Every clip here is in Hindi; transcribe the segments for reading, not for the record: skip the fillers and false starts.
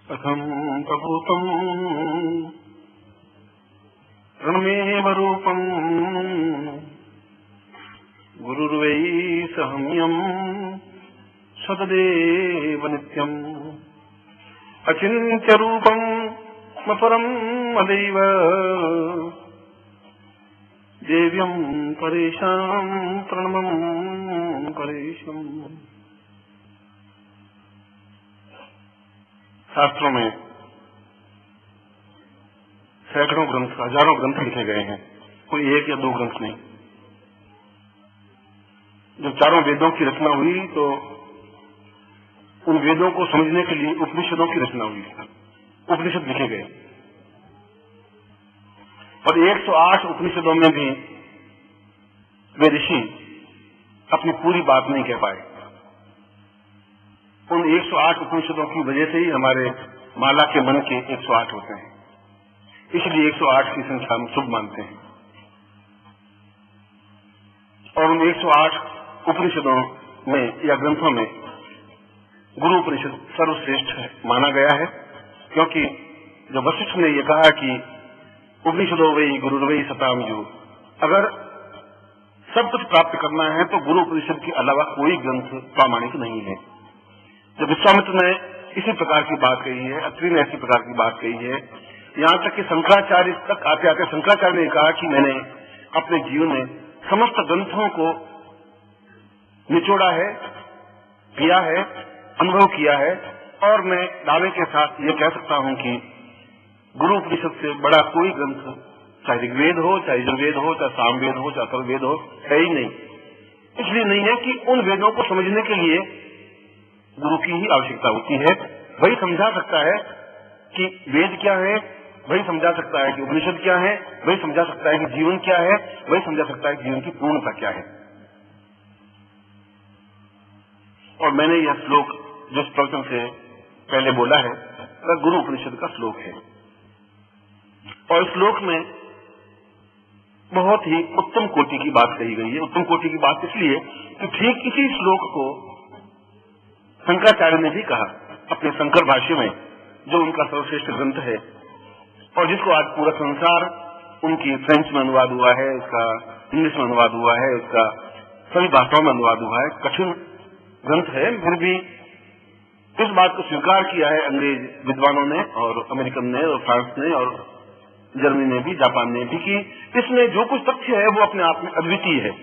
कथम प्रभूतम रणमेव रूपम गुरुर्वै सहम्यम सतदेव नित्यम अचिन्त्य रूपम परम अदैव देव्यम परेशां प्रणमं परेशम। शास्त्रों में सैकड़ों ग्रंथ, हजारों ग्रंथ लिखे गए हैं, कोई एक या दो ग्रंथ नहीं। जब चारों वेदों की रचना हुई तो उन वेदों को समझने के लिए उपनिषदों की रचना हुई, उपनिषद लिखे गए। और 108 उपनिषदों में भी वे ऋषि अपनी पूरी बात नहीं कह पाए। उन 108 उपनिषदों की वजह से ही हमारे माला के मन के 108 होते हैं, इसलिए 108 की संख्या हम शुभ मानते हैं। और उन 108 उपनिषदों में या ग्रंथों में गुरु उपनिषद सर्वश्रेष्ठ माना गया है, क्योंकि जब वशिष्ठ ने यह कहा कि उपनिषदों वही गुरुर्वै सताम यो, अगर सब कुछ प्राप्त करना है तो गुरु उपनिषद के अलावा कोई ग्रंथ प्रामाणिक नहीं है। जब विश्वामित्र ने इसी प्रकार की बात कही है, अत्रि ने ऐसी प्रकार की बात कही है, यहाँ तक कि शंकराचार्य तक आते आते शंकराचार्य ने कहा कि मैंने अपने जीवन में समस्त ग्रंथों को निचोड़ा है, किया है, अनुभव किया है, और मैं दावे के साथ ये कह सकता हूं कि गुरु उपनिषद से बड़ा कोई ग्रंथ, चाहे ऋग्वेद हो, चाहे यजुर्वेद हो, चाहे सामवेद हो, चाहे अथर्ववेद हो, है ही नहीं। इसलिए नहीं है कि उन वेदों को समझने के लिए गुरु की ही आवश्यकता होती है। वही समझा सकता है कि वेद क्या है, वही समझा सकता है कि उपनिषद क्या है, वही समझा सकता है कि जीवन क्या है, वही समझा सकता है कि जीवन की पूर्णता क्या है। और मैंने यह श्लोक जिस प्रवचन से पहले बोला है वह गुरु उपनिषद का श्लोक है, और इस श्लोक में बहुत ही उत्तम कोटि की बात कही गई है। उत्तम कोटि की बात इसलिए कि ठीक इसी श्लोक को शंकराचार्य ने भी कहा अपने शंकर भाष्य में, जो उनका सर्वश्रेष्ठ ग्रंथ है और जिसको आज पूरा संसार, उनकी फ्रेंच में अनुवाद हुआ है, इसका इंग्लिश में अनुवाद हुआ है, इसका सभी भाषाओं में अनुवाद हुआ है। कठिन ग्रंथ है, फिर भी इस बात को स्वीकार किया है अंग्रेज विद्वानों ने और अमेरिकन ने और फ्रांस ने और जर्मनी ने भी, जापान ने भी, कि इसमें जो कुछ तथ्य है वो अपने आप में अद्वितीय है।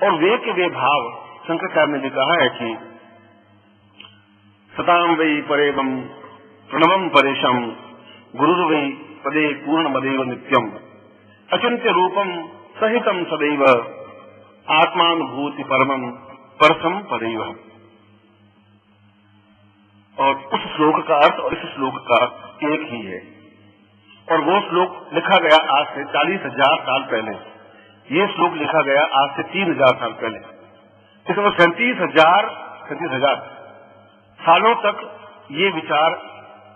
और वे के वे भाव शंकराचार्य ने भी कहा है कि सताम वै परेवम प्रणवम परेशम गुरुर्वै पदे पूर्णमदेव नित्यम अचिंत्य रूपम सहितम सदैव आत्मानुभूति परमम परसम पदैव। और उस श्लोक का अर्थ और इस श्लोक का एक ही है, और वो श्लोक लिखा गया आज से 40,000 साल पहले। ये श्लोक लिखा गया आज से 3,000 साल पहले। इसमें 37,000 सालों तक ये विचार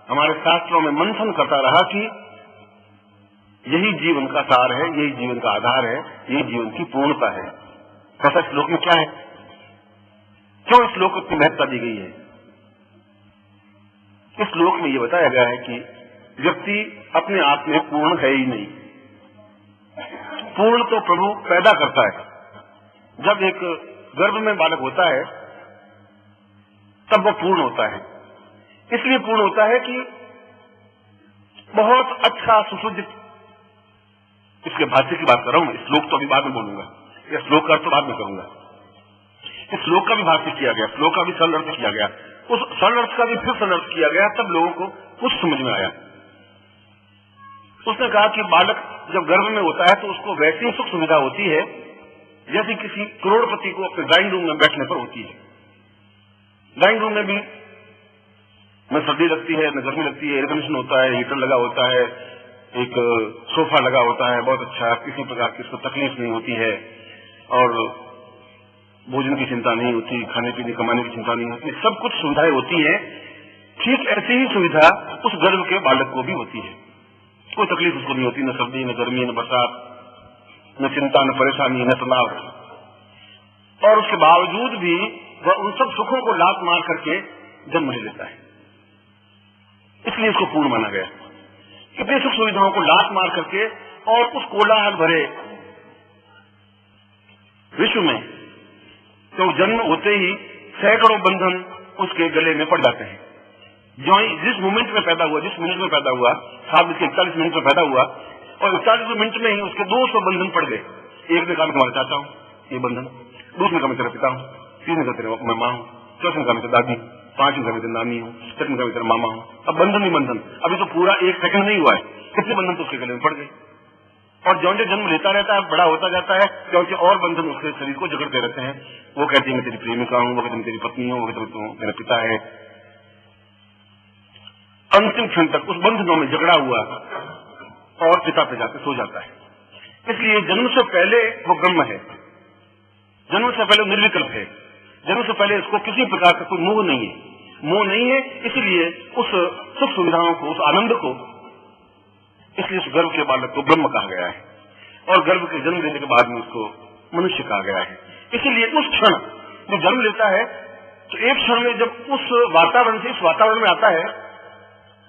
हमारे शास्त्रों में मंथन करता रहा कि यही जीवन का सार है, यही जीवन का आधार है, यही जीवन की पूर्णता है। ऐसा श्लोक में क्या है, क्यों इस श्लोक को इतनी महत्ता दी गई है? इस श्लोक में यह बताया गया है कि व्यक्ति अपने आप में पूर्ण है ही नहीं। पूर्ण तो प्रभु पैदा करता है। जब एक गर्भ में बालक होता है तब वह पूर्ण होता है। इसलिए पूर्ण होता है कि बहुत अच्छा सुसज्जित, इसके भाष्य की बात कर रहा हूं, श्लोक तो अभी बाद में बोलूंगा, या श्लोक का अर्थ तो बाद में करूंगा। इस श्लोक का भी भाष्य किया गया, श्लोक का भी सरल अर्थ किया गया, उस सरल अर्थ का भी फिर सरल अर्थ किया गया, तब लोगों को कुछ समझ में आया। उसने कहा कि बालक जब गर्भ में होता है तो उसको वैसी सुख सुविधा होती है जैसे किसी करोड़पति को अपने ड्राइंग रूम में बैठने पर होती है। ड्राइंग रूम में भी न सर्दी लगती है, न गर्मी लगती है, एयर कंडीशन होता है, हीटर लगा होता है, एक सोफा लगा होता है बहुत अच्छा, किसी प्रकार की उसको तकलीफ नहीं होती है, और भोजन की चिंता नहीं होती, खाने पीने कमाने की चिंता नहीं होती, सब कुछ सुविधाएं होती है। ठीक ऐसी ही सुविधा उस गर्भ के बालक को भी होती है। कोई तकलीफ उसको नहीं होती, न सर्दी, न गर्मी, न बरसात, न चिंता, न परेशानी, न तनाव। और उसके बावजूद भी वह उन सब सुखों को लात मार करके जन्म ले लेता है। इसलिए इसको पूर्ण माना गया। इतनी सुख सुविधाओं को लात मार करके और उस कोलाहल भरे विश्व में तो जन्म होते ही सैकड़ों बंधन उसके गले में पड़ जाते हैं। जो ही जिस मोमेंट में पैदा हुआ, जिस मिनट में पैदा हुआ, 7:41 में पैदा हुआ और 41 मिनट में ही उसके 200 बंधन पड़ गए। एक ने कहा मैं तुम्हारा चाचा हूं, ये बंधन। दूसरे ने कहा मैं तेरा पिता हूं, तीसरे ने कहा तेरा मैं मां हूं, चौथे ने कहा मैं तेरी दादी, पांचवें ने कहा मैं तेरी नानी हूं, छठवें ने कहा मैं तेरा मामा हूं। अब बंधन ही बंधन, अभी तो पूरा 1 सेकंड नहीं हुआ है, कितने बंधन तो उसके गले में पड़ गए। और जो जन्म लेता रहता है, बड़ा होता जाता है, क्योंकि और बंधन उसके शरीर को जकड़ते रहते हैं। वो कहती है मैं तेरी प्रेमिका हूं, वो कहती मैं तेरी पत्नी हूं, वो कहती मेरा पिता है। अंतिम क्षण तक उस बंधनों में झगड़ा हुआ और पिता पे जाके सो जाता है। इसलिए जन्म से पहले वो ब्रह्म है, जन्म से पहले निर्विकल्प है, जन्म से पहले इसको किसी प्रकार का कोई मोह नहीं है, मोह नहीं है। इसलिए उस सुख सुविधाओं को, उस आनंद को, इसलिए उस गर्भ के बालक को ब्रह्म कहा गया है और गर्भ के जन्म लेने के बाद में उसको मनुष्य कहा गया है। इसीलिए उस क्षण जो जन्म लेता है तो एक क्षण में जब उस वातावरण से इस वातावरण में आता है,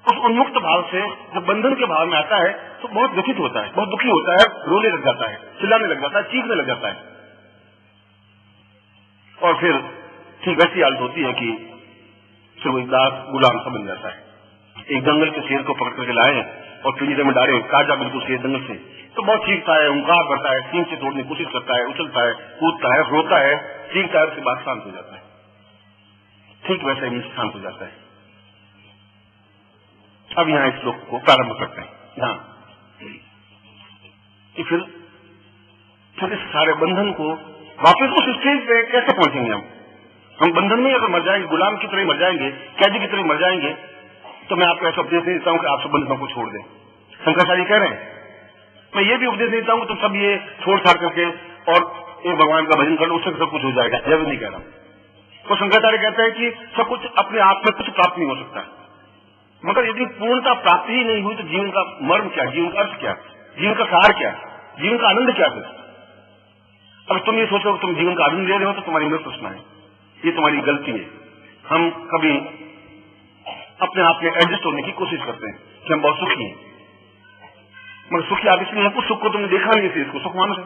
उस उन्मुक्त भाव से जब बंधन के भाव में आता है तो बहुत व्यथित होता है, बहुत दुखी होता है, रोने लग जाता है, चिल्लाने लग जाता है, चीखने लग जाता है। और फिर ठीक वैसी हालत होती है कि फिर वो दास गुलाम सा बन जाता है। एक जंगल के शेर को पकड़ करके लाए और पिंजरे में डाले, ताजा बिल्कुल शेर जंगल से, तो बहुत चीखता है, हुंकार करता है, सींग से तोड़ने की कोशिश करता है, उछलता है, कूदता है, रोता है, चीखता है, उसके बाद शांत हो जाता है। ठीक वैसा ही शांत हो जाता है। अब यहाँ इस श्लोक को प्रारंभ करते हैं यहाँ कि फिर इस सारे बंधन को वापस उस स्टेज पे कैसे पहुंचेंगे हम बंधन में अगर मर जाएंगे, गुलाम की तरह मर जाएंगे, कैदी की तरह मर जाएंगे, तो मैं आपको ऐसा उपदेश देता हूं कि आप सब बंधनों को छोड़ दें। शंकराचार्य कह रहे हैं, मैं ये भी उपदेश देता हूं कि तुम सब ये छोड़ छाड़ करके और एक भगवान का भजन कर लो, उससे सब कुछ हो जाएगा। यह भी नहीं कह रहा। तो शंकराचार्य कहते हैं कि सब कुछ अपने आप में कुछ प्राप्त नहीं हो सकता, मगर यदि पूर्णता प्राप्ति ही नहीं हुई तो जीवन का मर्म क्या, जीवन का अर्थ क्या, जीवन का सार क्या, जीवन का आनंद क्या है। अब तुम ये सोचो कि तुम जीवन का आनंद ले रहे हो तो तुम्हारी मृत सोचना है, ये तुम्हारी गलती है। हम कभी अपने आप में एडजस्ट होने की कोशिश करते हैं कि हम बहुत सुखी हैं, मगर सुखी आप इसलिए कुछ सुख को तुमने देखा नहीं थी, इसको सुख मान रहे,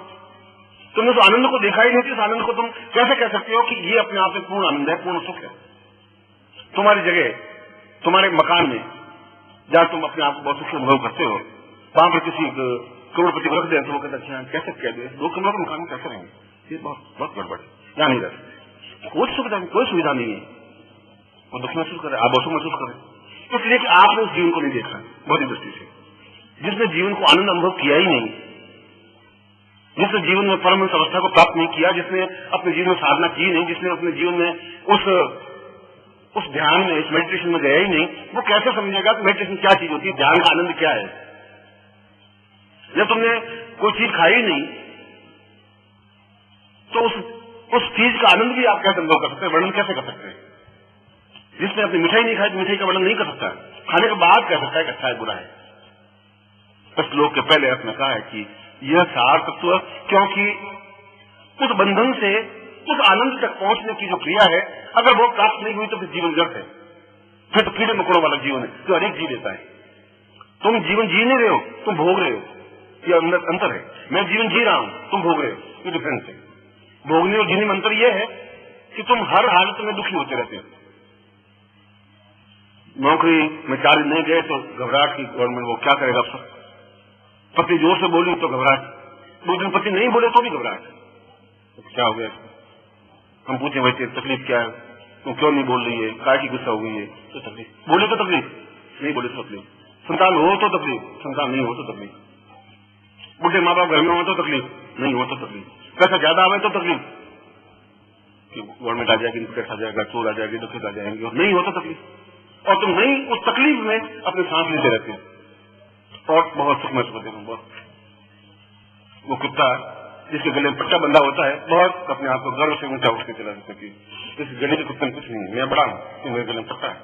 तुमने तो आनंद को देखा ही नहीं थी। इस आनंद को तुम कैसे कह सकते हो कि ये अपने आप में पूर्ण आनंद है, पूर्ण सुख है। तुम्हारी जगह, तुम्हारे मकान में जहां तुम अपने आप को बहुत सुखी अनुभव करते हो, वहां पर किसी करोड़पति को रख दे तो वो कहते अच्छा कैसे कह दे, 2 कमरों के मकान में कैसे रहेंगे, ये बहुत गड़बड़ है, यहाँ नहीं रह सकते, कोई सुविधा नहीं है। वो दुख महसूस करे, आप बहुत महसूस करें, इसलिए कि आपने उस जीवन को नहीं देखा बहुत ही दृष्टि से। जिसने जीवन को आनंद अनुभव किया ही नहीं, जिसने जीवन में परमहंस अवस्था को प्राप्त नहीं किया, जिसने अपने जीवन में साधना की नहीं, जिसने अपने जीवन में उस ध्यान में, इस मेडिटेशन में गया ही नहीं, वो कैसे समझेगा कि मेडिटेशन क्या चीज होती है, ध्यान का आनंद क्या है। जब तुमने कोई चीज खाई नहीं तो उस चीज का आनंद भी आप कैसे अनुभव कर सकते हैं, वर्णन कैसे कर सकते हैं। जिसने अपनी मिठाई नहीं खाई तो मिठाई का वर्णन नहीं कर सकता, खाने के बाद कह सकता है कि अच्छा है बुरा है। इस श्लोक के पहले अर्थ में कहा है कि यह सार तत्व, क्योंकि उस बंधन से उस आनंद तक पहुंचने की जो क्रिया है, अगर वो प्राप्त नहीं हुई तो फिर जीवन व्यर्थ है, फिर तो कीड़े मकोड़ों वाला जीवन है जो हर एक जी लेता है। तुम जीवन जी नहीं रहे हो, तुम भोग रहे हो, ये अंतर है। मैं जीवन जी रहा हूं, तुम भोग रहे हो, ये डिफरेंस है। भोगने और जीने में अंतर यह है कि तुम हर हालत में दुखी होते रहते हो। नौकरी में 4 दिन नहीं गए तो घबराहट की गवर्नमेंट, वो क्या करेगा अफसर, पति जोर से बोली तो घबराहट, 2 दिन पति नहीं बोले तो भी घबराहट, तो क्या हो गया। हम पूछे भाई तेरी तकलीफ क्या है, तुम क्यों नहीं बोल रही है, काय की गुस्सा हो गई है, तो तकलीफ, बोले तो तकलीफ, नहीं बोले तो तकलीफ, संतान हो तो तकलीफ, संतान नहीं हो तो तकलीफ, बुढ़े माँ बाप घर में हो तो तकलीफ, नहीं हो तो तकलीफ, पैसा ज्यादा आवे तो तकलीफ कि गवर्नमेंट आ जाएगी, इनकम आ जाएगा, चोर आ जाएगी, डकैत आ जाएंगे, और नहीं हो तो तकलीफ, और तुम नहीं उस तकलीफ में अपनी सांस लेते रहते हो और बहुत सुख महसूस होते हो। बहुत वो कुत्ता जिसके गले में पट्टा बंधा होता है, बहुत अपने आप को गर्व से ऊंचा उठ के चला जाता है कि इस गले के कुत्ते में कुछ नहीं है, मैं बड़ा हूं, मेरे गले में पट्टा है।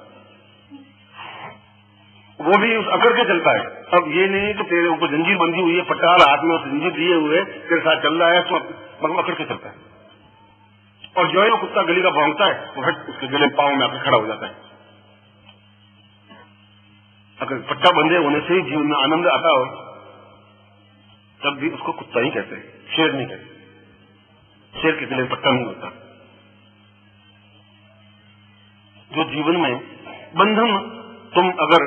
वो भी उस अकड़ के चलता है। अब ये नहीं कि तेरे ऊपर जंजीर बंधी हुई है, पट्टा हाथ में जंजीर दिए हुए तेरे साथ चल रहा है, तो अकड़ के चलता है। और जो है वो कुत्ता गली का भौंकता है, वो हट उसके गले पांव में आकर खड़ा हो जाता है। अगर पट्टा बंधे होने से ही जीवन में आनंद आता हो, तब भी उसको कुत्ता ही कहते हैं, शेर नहीं कहते। शेर के गले में पट्टा नहीं होता। जो जीवन में बंधन, तुम अगर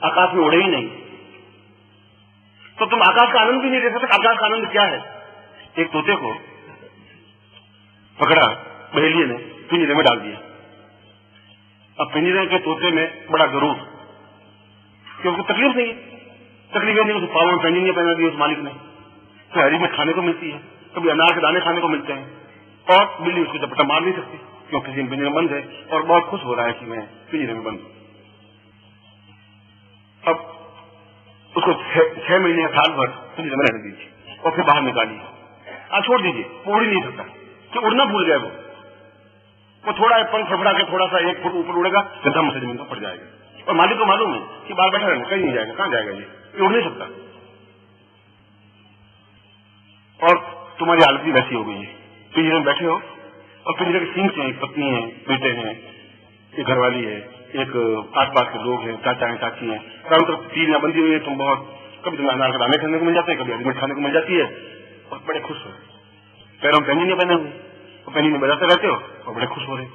आकाश में उड़े ही नहीं तो तुम आकाश का आनंद भी नहीं ले सकते। आकाश का आनंद क्या है? एक तोते को पकड़ा बहेलिये ने, पिंजरे में डाल दिया। अब पिंजरे के तोते में बड़ा गरूर, क्योंकि तकलीफ नहीं है। तकलीफ नहीं, उसे पावन पैंजिंग पहना दी उस मालिक ने, तो हरी में खाने को मिलती है, कभी अनार के दाने खाने को मिलते हैं, और बिल्ली उसको झपट्टा मार नहीं सकती क्योंकि पिंजरे में बंद है, और बहुत खुश हो रहा है कि मैं पिंजरे में बंद हूं। अब उसको 6 महीने या साल भर पिंजरे में रहने दीजिए और फिर बाहर निकालिए, आज छोड़ दीजिए, वो उड़ ही नहीं सकता कि उड़ना भूल गया। वो थोड़ा पंख फड़फड़ा के थोड़ा सा 1 फुट ऊपर उड़ेगा, गड्ढा से जमीन पर पड़ जाएगा, और मालिक को मालूम है कि बाहर बैठा रहना, कहीं नहीं जाएगा, कहां जाएगा, ये उड़ नहीं सकता। और तुम्हारी हालत भी वैसी हो गई है, पिंजरे में बैठे हो और पिंजरे के सींग से पत्नी है, बेटे हैं, एक घरवाली है, एक आसपास के लोग हैं, चाचा है, चाची है, चारों तरफ तीलियां बंधी हुई है। तुम बहुत, कभी तुम्हें अनार के दाने खाने को मिल जाते हैं, कभी हरी मिर्च खाने को मिल जाती है, और बड़े खुश हो। पैरों में पैनी नहीं पहने हुए, और पैनी में बजाते रहते हो और बड़े खुश हो रहे।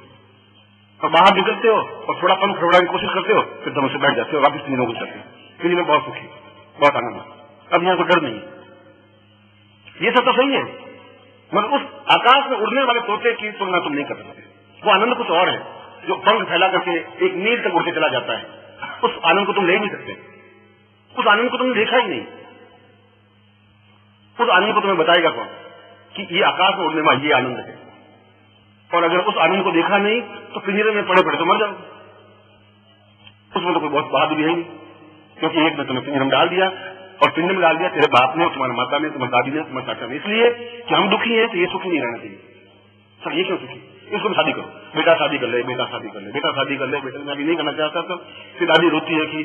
और बाहर निकलते हो और थोड़ा पंख फड़फड़ाने की कोशिश करते हो, फिर दम से बैठ जाते हो, वापिस पिंजरे में घुस जाते हो। पिंजरे में बहुत सुखी, बहुत आनंद, अब यहाँ कोई डर नहीं। ये सब तो सही है, मगर उस आकाश में उड़ने वाले तोते की तुलना तुम नहीं कर सकते। वो आनंद कुछ और है, जो पंख फैला करके एक मील तक उड़ते चला जाता है। उस आनंद को तुम ले नहीं सकते, उस आनंद को तुमने देखा ही नहीं। उस आनंद को तुम्हें बताएगा कौन कि ये आकाश में उड़ने वाला ये आनंद है? और अगर उस आनंद को देखा नहीं तो पिंजरे में पड़े पड़े तो मर जाओ। उसमें तो कोई बहुत बहादुरी है नहीं, क्योंकि एक ने तुम्हें पिंजरे में डाल दिया, और पिंजरे में डाल दिया तेरे बाप ने, तुम्हारी माता ने, तुम्हारी दादी ने, तुम्हारे चाचा ने, इसलिए कि हम दुखी हैं, तो ये सुखी नहीं रहना चाहिए। सर ये क्यों सुखी? इसको शादी करो, बेटा शादी कर ले, बेटा शादी कर ले, बेटा शादी कर ले, बेटा मैं अभी नहीं करना चाहता। तो फिर दादी रोती है कि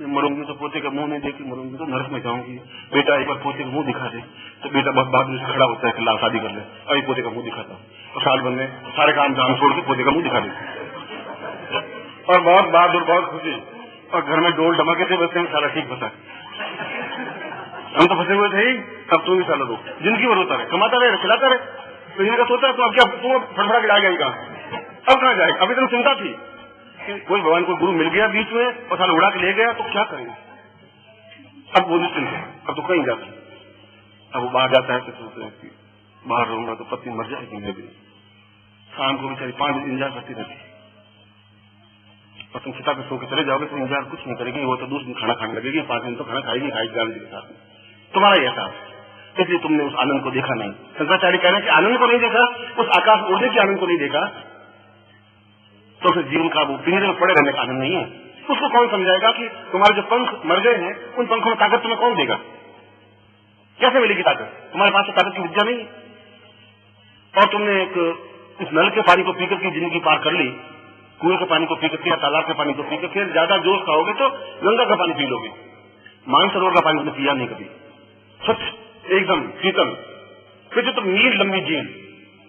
मरूंगी तो पोते का मुंह नहीं देखी, मरूंगी तो नरक में जाऊंगी, बेटा एक बार पोते का मुंह दिखा दे। तो बेटा बहुत बहादुर से खड़ा होता है कि ला शादी कर ले, अभी पोते का मुंह दिखाता हूँ, और साल भर में सारे काम छोड़ के पोते का मुंह दिखा देते, और बहुत बहादुर, बहुत खुशी, और घर में डोल धमाके से बचते हैं, सारा ठीक बता। हम तो फंसे हुए थे ही, अब तू भी साला रो, जिंदगी भर होता रहे, कमाता रहे, खिलाता रहे, तो इनका सोचा तो अब क्या तू फड़फड़ा के जाएगा, अब कहाँ जाएगा? अभी तो चिंता थी कि कोई भगवान को गुरु मिल गया बीच में और साला उड़ा के ले गया, तो क्या करेंगे? अब वो निश्चिंत है, अब तो कहीं जाता। अब वो बाहर जाता है तो सोचते हैं कि बाहर रहूंगा तो पत्नी मर जाएगी मेरी, शाम को बेचारी 5 दिन इंतजार करती रहती, और तुम चिता पे सो के चले जाओगे तो इंतजार कुछ नहीं करेगी, वो तो दूसरे दिन खाना खाने लगेगी, 5 दिन तो खाना खाएगी गांधी के साथ में, तुम्हारा ही एहसास। इसलिए तुमने उस आनंद को देखा नहीं। शंकराचार्य कह रहे हैं कि आनंद को नहीं देखा, उस आकाश उड़ने के आनंद को नहीं देखा, तो फिर जीवन का वो पिंजरे में पड़े रहने का आनंद नहीं है। उसको कौन समझाएगा कि तुम्हारे जो पंख मर गए हैं, उन पंखों में ताकत तुम्हें कौन देगा? कैसे मिलेगी ताकत? तुम्हारे पास ताकत की विद्या नहीं, और तुमने एक इस नल के पानी को पीकर की जिंदगी पार कर ली, कुएं के पानी को पीकर के या तालाब के पानी को पीकर, फिर ज्यादा जोश खाओगे तो गंगा का पानी पी लोगे, मानसरोवर का पानी तुमने पिया नहीं कभी, स्वच्छ एकदम शीतल, फिर तो मील लंबी झील,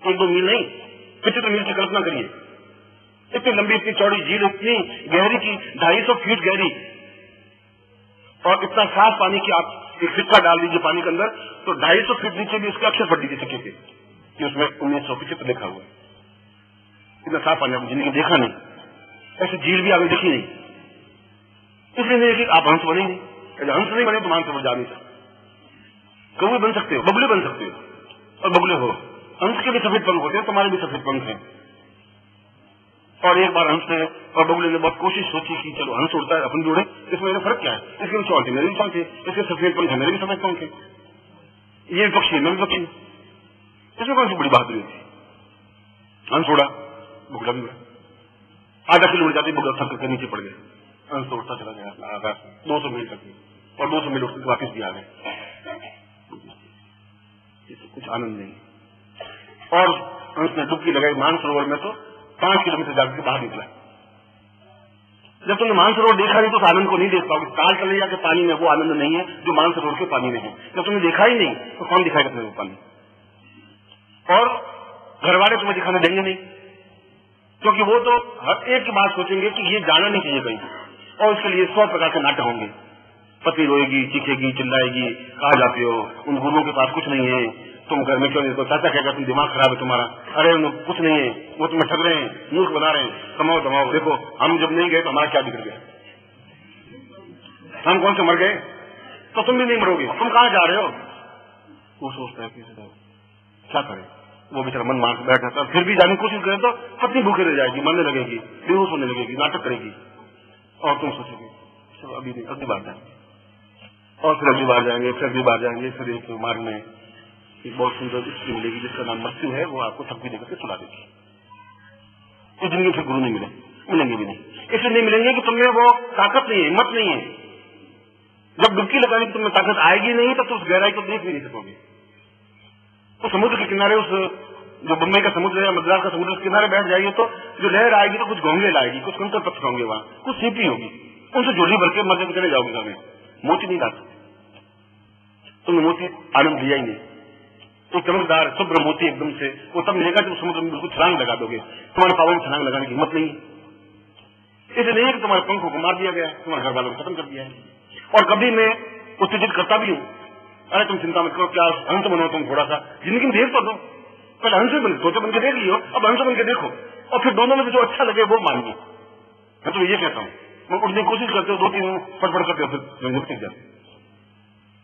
1-2 मील नहीं, 75 मील की कल्पना करिए, इतनी लंबी, इतनी चौड़ी झील, इतनी गहरी की 250 फीट गहरी, और इतना साफ पानी कि आप एक सिक्का डाल दीजिए पानी के अंदर तो 250 फीट नीचे भी उसके अक्षर पड़ दीजिए सिक्के के कि उसमें 1975 लिखा हुआ है। इतना साफ पानी आपने जिंदगी देखा नहीं, ऐसी झील भी आपने देखी नहीं, इसलिए नहीं कि आप हंस बने नहीं, यदि हंस नहीं बने तो मानसरोवर जा नहीं सकते। कौवे बन सकते हो, बगुले बन सकते हो, और बगुले हो, हंस के भी सफेद पंख होते हैं, तुम्हारे भी सफेद पंख हैं। और एक बार हंस ने और बगुले ने बहुत कोशिश सोची कि चलो हंस उड़ता है, अपन भी उड़े, इसमें फर्क क्या है? इसके भी चौंके, मेरे भी चौंके, इसके सफेद पंख है, मेरे भी सफेद पंख है, ये भी पक्षी है, मैं भी पक्षी, इसमें कौन सी बड़ी बहादुरी थी? हंस उड़ा, बगुला भी उड़ा, आधा किलो उड़ जाती, बगुला थक करके नीचे पड़ गया, हंस तो उड़ता चला गया आकाश 200 मील तक, और 200 मील उठकर वापिस भी आ गए। ये तो कुछ आनंद नहीं। और हंस ने डुबकी लगाई मानसरोवर में तो 5 किलोमीटर जाकर बाहर निकला। जब तुमने मानसरोवर देखा नहीं तो उस आनंद को नहीं देख पाओगे। ताल तलैया के पानी में वो आनंद नहीं है जो मानसरोवर के पानी में है। जब तुमने देखा ही नहीं तो कौन दिखाएगा तुम्हें वो पानी? और घर वाले तुम्हें दिखाने देंगे नहीं, क्योंकि वो तो हर एक की बात सोचेंगे कि ये जाना नहीं चाहिए कहीं, और इसके लिए 100 प्रकार के नाटक होंगे। पत्नी रोएगी, चीखेगी, चिल्लाएगी, कहाँ जाते हो, उन गुरुओं के पास कुछ नहीं है, तुम घर में क्यों नहीं, तो चाचा कहेगा तुम दिमाग खराब है तुम्हारा, अरे कुछ नहीं है, वो तुम्हें ठग रहे हैं, मूर्ख बना रहे हैं, कमाओ दमाओ, देखो हम जब नहीं गए तो हमारा क्या बिगड़ गया, हम कौन से मर गए, तो तुम भी नहीं मरोगे, तुम कहाँ जा रहे हो। वो सोचता है कि क्या करे, वो बेचारा मन मार बैठ जाता है, फिर भी जाने की कोशिश करे तो पत्नी भूखे रह जाएगी, मरने लगेगी, बेहोश होने लगेगी, नाटक करेगी, और तुम सोचोगे चलो अभी नहीं, अगली बार जाएंगे, और फिर अगली बार जाएंगे, फिर अगली बार जाएंगे, फिर एक मार्ग में एक बहुत सुंदर स्त्री मिलेगी जिसका नाम मृत्यु है, वो आपको थप्पी देकर के सुला देगी। इस जिंदगी फिर गुरु नहीं मिलेंगे भी नहीं, इसलिए नहीं मिलेंगे कि तुमने वो ताकत नहीं है, हिम्मत नहीं है, जब डुबकी लगाने की तुम्हें ताकत आएगी नहीं तो उस गहराई को देख भी नहीं सकोगे। तो समुद्र के किनारे, उस जो बम्बई का समुद्र है, मद्रास का समुद्र, उस किनारे बैठ जाएगी तो जो लहर आएगी तो कुछ घोंगे लाएगी, कुछ कंकर पत्थर होंगे, वहां कुछ सीपी होगी, उनसे झोली भर के मर के चले जाओगे, घर में मोती नहीं ला सकते, तुमने मोती आनंद लिया ही नहीं। एक चमकदार शुभ्र मोती एकदम से वो तब मिलेगा जब समुद्र में बिल्कुल छलांग लगा दोगे, तुम्हारे पावों में छलांग लगाने की हिम्मत नहीं है। इसे नहीं है कि तुम्हारे पंखों को मार दिया गया, तुम्हारे घर वालों को खत्म कर दिया है। और कभी मैं उत्तेजित करता भी हूँ, अरे तुम चिंता मत करो, क्या हंस बनो तुम, थोड़ा सा जिंदगी में देख तो दो, पहले हंस बन सोचो बन के देख लियो, अब हंस बन के देखो, और फिर दोनों में से जो अच्छा लगे वो मानिए। मैं तो ये कहता हूँ, मैं उठने की कोशिश करते हो, 2-3 फटफट करते हो, फिर टिक जाते।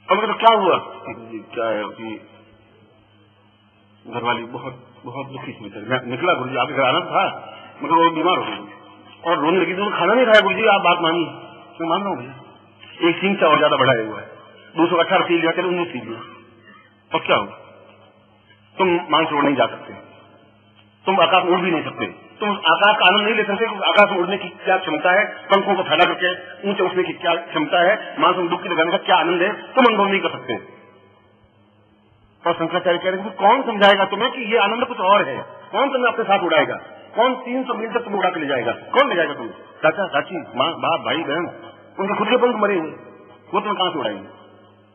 अब तो क्या हुआ, क्या है कि घरवाली बहुत बहुत दुखी थी, मैं निकला गुरुजी आपके घर आना था, मगर वो बीमार हो गई और रोने लगी, तो खाना नहीं खाया गुरुजी, आप बात मानिए। मैं मान रहा हूँ भैया, एक सिंह से और ज्यादा बढ़ाया हुआ है, 218 सील लिया, 19 सील लिया, और क्या हुआ, तुम मानसरोवर नहीं जा सकते, तुम आकाश में उड़ भी नहीं सकते, तुम आकाश का आनंद नहीं ले सकते, आकाश में उड़ने की क्या क्षमता है, पंखों को फैला करके ऊंचे उठने की क्या क्षमता है, मांस में डुबकी लगाने का क्या आनंद है, तुम अनुभव नहीं कर सकते। और शंकराचार्य कह रहे हैं कौन समझाएगा तुम्हें कि ये आनंद कुछ और है, कौन तुम्हें अपने साथ उड़ाएगा, कौन 300 मील तक तुम्हें उड़ा के ले जाएगा, कौन ले जाएगा तुम्हें, चाचा चाची माँ बाप भाई बहन, उनके खुद के पंख मरे हुए, वो तुम्हें कहां से उड़ाएंगे,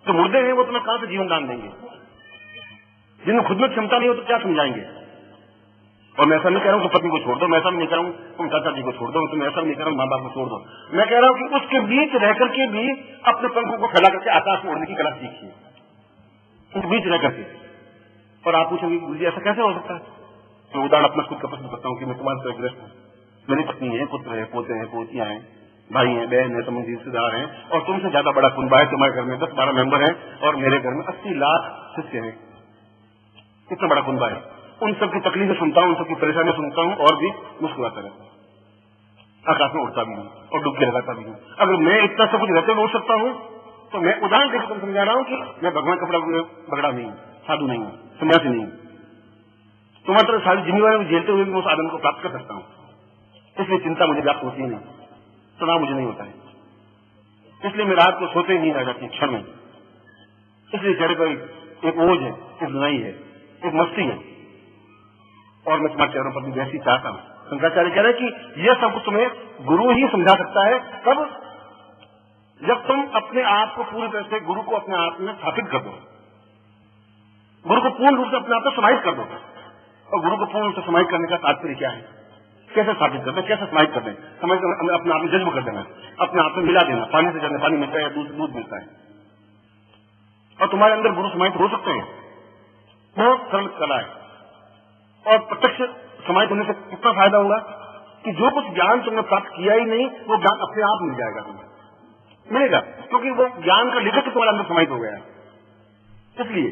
जो मुर्दे हैं वो तुम्हें कहां से जीवन दान देंगे, जिन्हें खुद में क्षमता नहीं हो तो क्या समझाएंगे। और मैं ऐसा नहीं कह रहा हूँ कि पत्नी को छोड़ दो, मैं ऐसा नहीं कह रहा हूँ तुम चाचा जी को छोड़ दो, तुम ऐसा नहीं कह रहा हूँ माँ बाप को छोड़ दो, मैं कह रहा हूँ कि उसके बीच रह करके भी अपने पंखों को फैला करके आकाश में उड़ने की कला सीखिए, उस बीच रह करके। और आप पूछेंगे गुरुजी ऐसा कैसे हो सकता है, मैं उदाहरण अपना खुद का प्रश्न करता हूँ कि मैं तुम्हारे तरह ग्रस्त हूँ, मेरी पत्नी है, पुत्र है, पोते हैं, पोतियां हैं, भाई हैं, बहन है, संबंधी रिश्तेदार हैं, और तुमसे ज्यादा बड़ा कुनबा है, तुम्हारे घर में 10-12 मेंबर हैं, और मेरे घर में 80 लाख शिष्य हैं, कितना बड़ा कुनबा है। उन सबकी तकलीफें सुनता हूँ, उन सबकी परेशानियां सुनता हूँ, और भी मुस्कुराता रहता हूँ, आकाश में उड़ता भी हूँ और डुबकी लगाता भी हूँ। अगर मैं इतना सब कुछ रहते हुए उड़ सकता हूँ तो मैं उदाहरण देकर तुम समझा रहा हूँ कि मैं भगवान का बगड़ा नहीं हूँ, साधु नहीं हूँ, सन्यासी नहीं हूँ, तुम्हारी तरह सारी जिम्मेवारी झेलते हुए भी मैं उस आनंद को प्राप्त कर सकता हूँ। इसलिए चिंता मुझे व्याप्त होती है नहीं, तनाव मुझे नहीं होता है, इसलिए मैं रात को सोते ही नहीं रह जाती क्षण में, इसलिए चेहरे पर एक ओझ है, एक नई है, एक मस्ती है, और मैं तुम्हारे चेहरों पर भी वैसी चाहता हूँ। शंकराचार्य कह रहे हैं कि यह सब कुछ तुम्हें गुरु ही समझा सकता है, तब जब तुम अपने आप को पूरी तरह से गुरु को अपने आप में स्थापित कर दो, गुरु को पूर्ण रूप से अपने आप में समाहित कर दो। और गुरु को पूर्ण रूप से समाहित करने का तात्पर्य क्या है, कैसे स्थापित करते, कैसे समाहित करते, समाहित करना अपने आप में जज्ब कर देना, अपने आप में मिला देना, पानी से जब पानी मिलता है या दूध दूध मिलता है, और तुम्हारे अंदर गुरु समाहित हो सकते हैं। बहुत सरल कला है, और प्रत्यक्ष समाहित होने से कितना फायदा होगा कि जो कुछ ज्ञान तुमने प्राप्त किया ही नहीं वो ज्ञान अपने आप मिल जाएगा, तुम्हें मिलेगा, क्योंकि वो ज्ञान का लेखक तुम्हारे अंदर समाहित हो गया है। इसलिए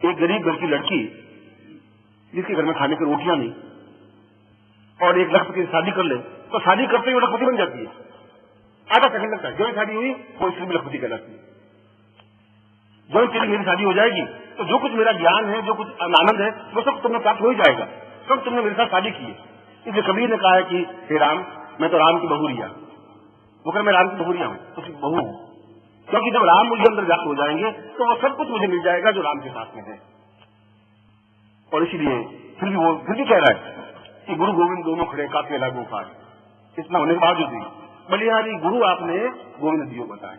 एक गरीब घर की लड़की जिसके घर में खाने की रोटियां नहीं, और एक लखपति की शादी कर ले तो शादी करते ही वो लखपति बन जाती है, आधा सेकंड लगता है, जो शादी हुई वो इसलिए भी लखपति कहलाती है। जो तेरी मेरी शादी हो जाएगी तो जो कुछ मेरा ज्ञान है, जो कुछ आनंद है, वो सब तुमने प्राप्त हो ही जाएगा, सब तुमने मेरे साथ शादी की है। इसलिए कबीर ने कहा है कि हे राम, मैं तो राम की बहू लिया, वो कह मैं राम की बहुरिया हूं, उसकी बहू हूं, क्योंकि जब राम मुझे अंदर व्याप्त हो जाएंगे तो वो सब कुछ मुझे मिल जाएगा जो राम के पास में है। और इसीलिए फिर भी कह रहा है कि गुरु गोविंद दोनों खड़े काफी लागू पाए, इतना होने के बावजूद भी बलिहारी गुरु आपने गोविंद दियो बताए।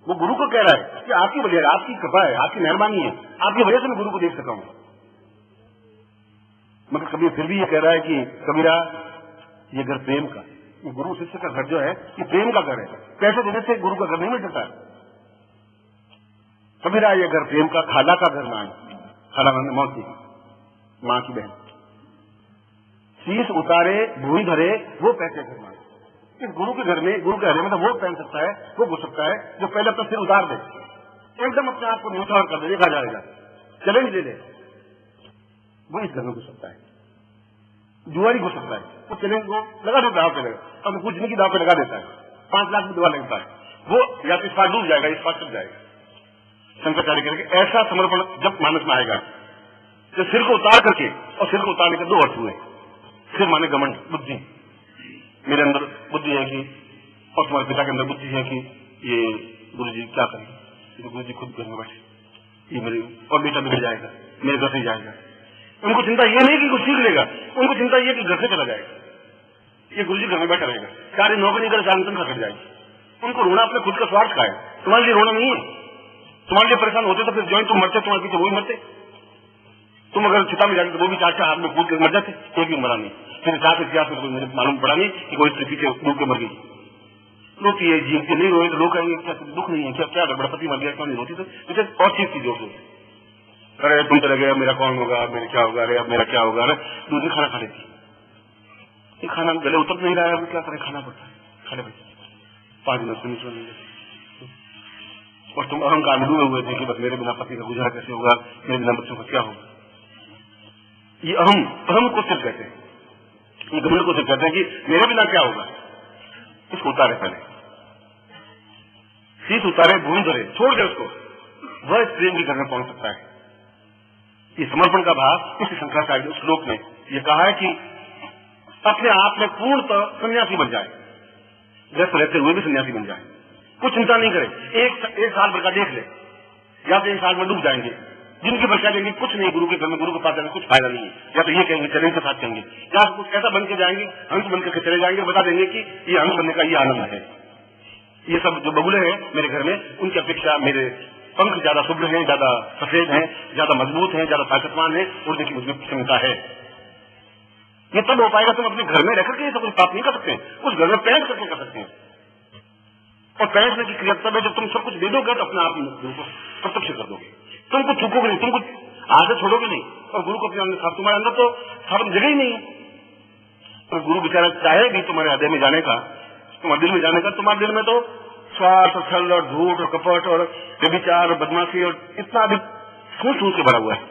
वो गुरु को कह रहा है कि आपकी बलिहारी, आपकी कृपा है, आपकी मेहरबानी है, आपकी वजह से मैं गुरु को देख सका हूं। मगर कबीर फिर भी ये कह रहा है कि कबीरा ये घर प्रेम का, गुरु शिष्य का घर जो है ये प्रेम का घर है। पैसे देने से गुरु का घर नहीं मिल सकता है। कबीरा ये घर प्रेम का, खाला का घर ना है। खाला मौसी माँ की बहन। शीश उतारे भूमि धरे वो पैसे घर मांगे। इस गुरु के घर में, गुरु के घर में तो वो पहन सकता है, वो घुस सकता है जो पहले अपना सिर उतार दे, एकदम अपने आप को न्यूट्रल कर दे, देखा जाएगा, चैलेंज दे दे, वो इस घर में घुस सकता है। जुआरी घुस सकता है, वो चैलेंज को लगा देता है, चलेगा अब कुछ जिंदगी दाव पे लगा देता है, 5 लाख में दवा लगता है, वो या तो इस पास डूब जाएगा, इस पास चल जाएगा। शंकराचार्य करेंगे ऐसा समर्पण जब मानस में आएगा तो सिर को उतार करके, और सिर को उतारने के 2 अर्थ हुए। सिर माने घमंड, बुद्धि, मेरे अंदर बुद्धि है कि, और तुम्हारे पिता के अंदर बुद्धि है कि ये गुरु जी क्या करेंगे, तो गुरु जी खुद घर में बैठे, ये मेरी और बेटा बिगड़ जाएगा, मेरे घर से जाएगा। उनको चिंता ये नहीं कि कुछ सीख लेगा, उनको चिंता ये कि घर से चला जाएगा, ये गुरु जी घर में बैठा रहेगा, सारी नौकरी कर जानतन खट जाएगी। उनको रोना अपने खुद का स्वार्थ का है, तुम्हारे लिए रोना नहीं है। तुम्हारे लिए परेशान होते तो फिर ज्वाइन तुम मरते, तुम्हारे पीछे वो भी मरते। तुम अगर चिता में जाते तो वो भी 4 हाथ में कूद के मर जाते, एक भी मरा नहीं। फिर इतिहास में मुझे मालूम पड़ा नहीं कि कोई स्त्री पीछे डूब के मर गई। रोती है, जीव के नहीं रोए तो लोग कहेंगे क्या दुख नहीं है, क्या क्या गड़बड़, पति मर गया, क्यों नहीं रोती? तो और चीज की जोर से, अरे तुम चले गए, मेरा कौन होगा, मेरा क्या होगा, अरे अब मेरा क्या होगा, अरे दूसरी खाना खा लेती, ये खाना गले उतर नहीं रहा है, क्या करे, खाना पड़ता है, खा ले भाई 5 मिनट सुनी। और तुम अहंकार में डूबे हुए थे कि बस मेरे बिना पति का गुजारा कैसे होगा, मेरे बिना बच्चों का क्या होगा। ये अहम को सिर्फ कहते हैं, ये घमंड को सिर्फ कहते हैं कि मेरे बिना क्या होगा। इसको उतारे, पहले शीश उतारे भूमि धरे, छोड़ दे उसको, वह इस प्रेम के घर में पहुंच सकता है। ये समर्पण का भाव इस शंकराचार्य उस श्लोक में ये कहा है कि अपने आप में पूर्णतः सन्यासी बन जाए, व्यस्त रहते हुए भी सन्यासी बन जाए, कुछ चिंता नहीं करे। एक साल भर का देख ले, या तो 1 साल में डूब जाएंगे, जिनकी बरकत देंगे कुछ नहीं, गुरु के घर में गुरु के पास जाने कुछ फायदा नहीं है। या तो ये कहेंगे चैलेंज के साथ कहेंगे, या कुछ ऐसा बन के जाएंगे, हंस बन करके चले जाएंगे, बता देंगे कि ये हंस बनने का ये आनंद है। ये सब जो बगुले हैं मेरे घर में, उनकी अपेक्षा मेरे पंख ज्यादा शुभ्र हैं, ज्यादा सफेद हैं, ज्यादा मजबूत हैं, ज्यादा ताकतवान है, उड़ने की मुझे क्षमता है। ये तब हो पाएगा तुम अपने घर में रहकर के ये सब कुछ प्राप्त नहीं कर सकते, उस घर में पहन करके कर सकते हैं। और पहनने की क्रिया तब है जब तुम सब कुछ दे दोगे तो अपने आप गुरु को प्रत्यक्ष कर दोगे, तुम कुछ थूकोगे नहीं, तुम कुछ आदत छोड़ोगे नहीं, और गुरु को अपने अंदर, तुम्हारे अंदर तो साधन जगह ही नहीं है। तो गुरु बेचारा चाहे भी तुम्हारे हृदय में जाने का, तुम्हारे दिल में जाने का, तुम्हारे दिल में तो स्वार्थ और छल और झूठ और कपट और व्यभिचार और बदमाशी और इतना अधिक सोच के भरा हुआ है।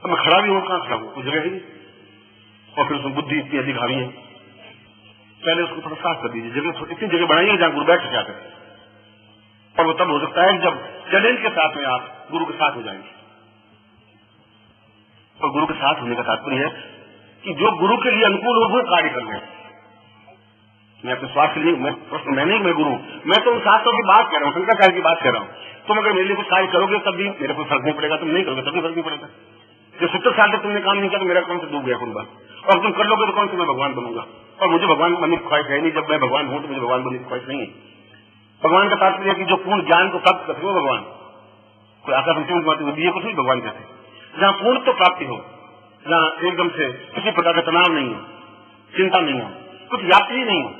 अब मैं खड़ा भी हूँ, कहाँ खड़ा हूँ, कोई जगह ही नहीं। और फिर उसमें बुद्धि इतनी अधिक हावी है, पहले उसको थोड़ा साफ कर दीजिए, जगह इतनी जगह बनाइए जहाँ गुरु बैठ सके आकर। और वो तब हो सकता है जब चैलेंज के साथ में आप गुरु के साथ हो जाएंगे। और गुरु के साथ होने का तात्पर्य है कि जो गुरु के लिए अनुकूल हो वो कार्य कर रहे हैं। मैं अपने स्वास्थ्य के लिए मैं गुरु, मैं तो उन शास्त्रों की बात कर रहा हूँ, शंकराचार्य की बात कर रहा हूँ। तुम अगर मेरे लिए कुछ कार्य करोगे तब भी मेरे को फर्क नहीं पड़ेगा, तुम नहीं करोगे तब भी फर्क नहीं पड़ेगा। जो 70 साल तक तुमने काम नहीं किया तो मेरा कौन से डूब गया कुंबा, और तुम कर लोगे तो कौन से मैं भगवान बनूंगा। और मुझे भगवान बनने की ख्वाहिश है नहीं, जब मैं भगवान हूं तो मुझे भगवान बनने की ख्वाहिश नहीं है। भगवान का तात्पर्य है कि जो पूर्ण ज्ञान को प्राप्त करते हो भगवान, कोई आकाश में कुछ नहीं भगवान कहते, जहाँ पूर्ण तो प्राप्ति हो, जहाँ एकदम से किसी प्रकार का तनाव नहीं हो, चिंता नहीं हो, कुछ व्याप्ति नहीं हो।